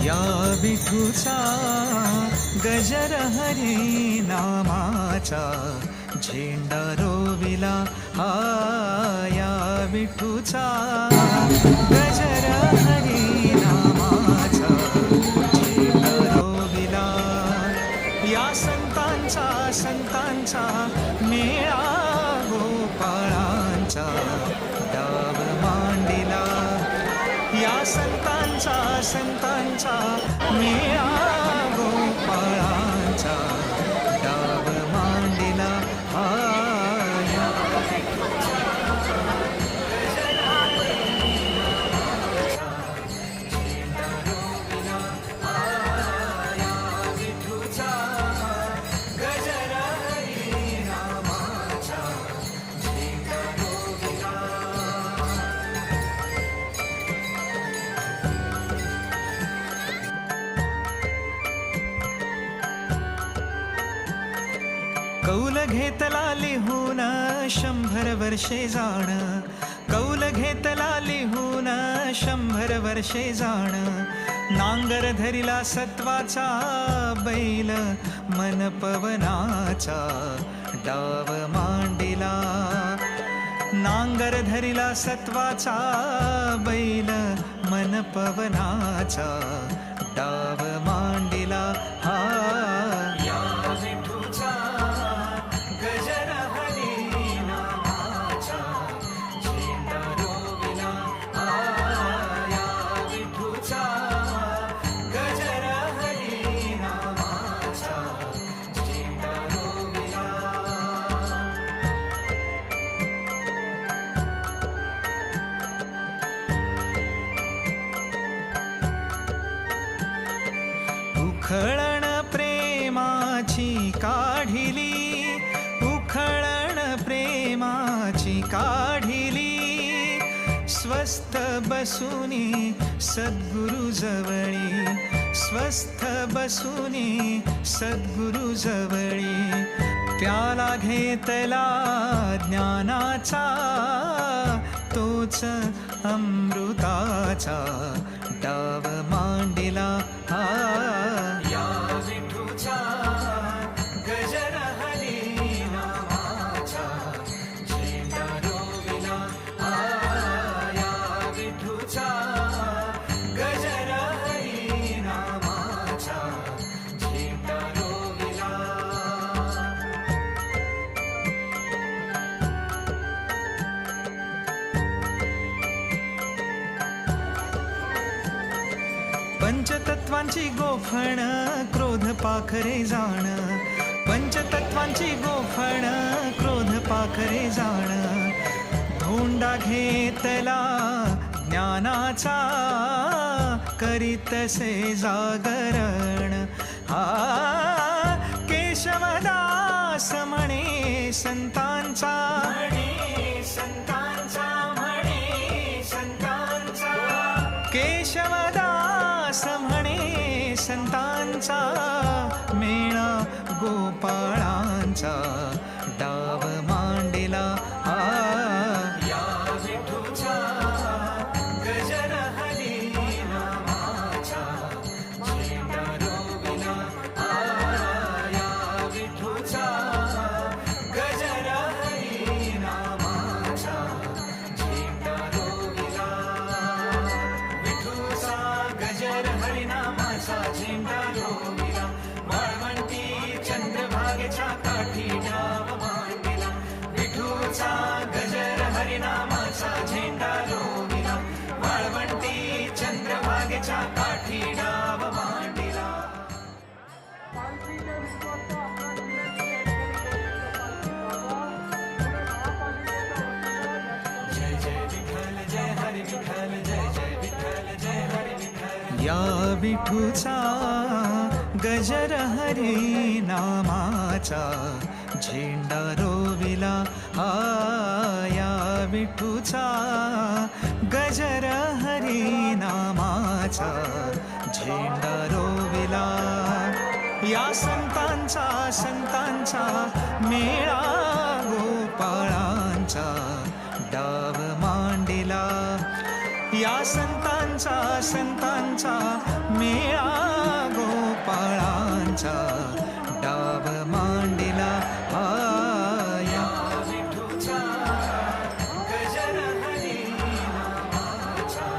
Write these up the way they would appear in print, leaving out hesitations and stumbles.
या विठूचा गजर हरी नामाचा झेंडा रोविला या विठूचा गजर हरी नामाचा झेंडा रोविला या संतांचा मेळा गोपाळांचा डाव मांडिला या संतांचा मेळा गोपाळांचा डाव मांडिला कौल घेतला लिहून 100 वर्षे जाण कौल घेतला लिहून 100 वर्षे जाण नांगर धरिला सत्वाचा बैल मन पवनाचा डाव मांडिला नांगर धरिला सत्वाचा बैल मन पवनाचा डाव मांडिला उखळण प्रेमाची काढिली उखळण प्रेमाची काढिली स्वस्थ बसुनी सद्गुरु जवळी स्वस्थ बसुनी सद्गुरु जवळी प्याला घेतला ज्ञानाचा तोच अमृताचा डाव मांडिला या विठूचा गजर हरी नामाचा झेंडा रोविला या विठूचा गजर हरी नामाचा झेंडा रोविला पंचतत्वांची गोफण क्रोध पाखरे जाण पंचतत्वांची गोफण क्रोध पाखरे जाण धोंडा घेतला ज्ञानाचा करीतसे जागरण केशवदास म्हणे संतांचा केशवदास म्हणे संतांचा मेळा गोपाळांचा डाव मांडिला या विठूचा गजर हरी नामाचा झेंडा रोविला या विठूचा गजर हरी नामाचा झेंडा रोविला गजर हरिनामाचा झेंडा रोविला वाळवंटी चंद्रभागेच्या काठी डाव मांडिला विठूचा गजर हरिनामाचा झेंडा रोविला वाळवंटी चंद्रभागेच्या काठी डाव मांडिला जय जय विठ्ठल जय हरी विठ्ठल जय जय विठ्ठल जय हरी विठ्ठल या विठूचा गजर हरी नामाचा झेंडा रोविला या विठूचा गजर हरी नामाचा झेंडा रोविला या संतांचा मेळा गोपाळांचा डाव मांडिला या संतांचा भक्तांचा संतांचा मेळा गोपाळांचा डाव मांडिला या विठूचा गजर हरी नामाचा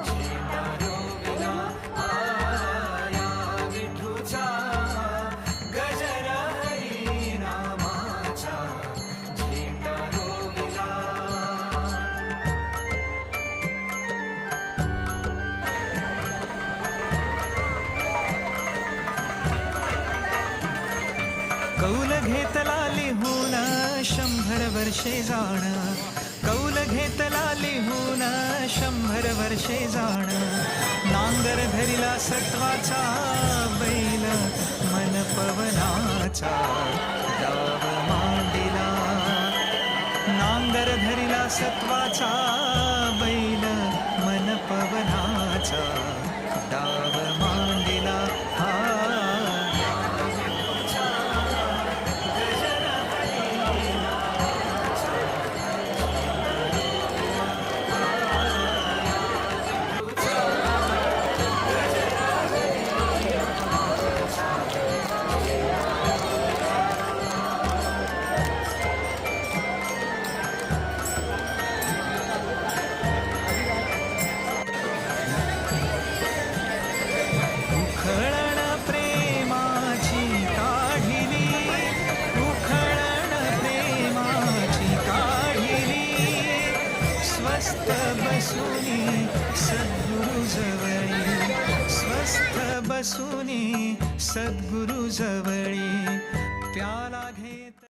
झेंडा रोविला या विठूचा गजर हरी नामाचा झेंडा रोविला. कौल घेतला लिहून 100 वर्षे जाण, कौल घेतला लिहून 100 वर्षे जाण. नांगर धरिला सत्वाचा बैल मन पवनाचा डाव मांडिला. नांगर धरिला सत्वाचा बैल मन पवनाचा डाव मांडिला उखळण प्रेमाची काढिली, उखळण प्रेमाची काढिली. स्वस्थ बसुनी सद्गुरु जवळी, स्वस्थ बसुनी सद्गुरु जवळी प्याला घेत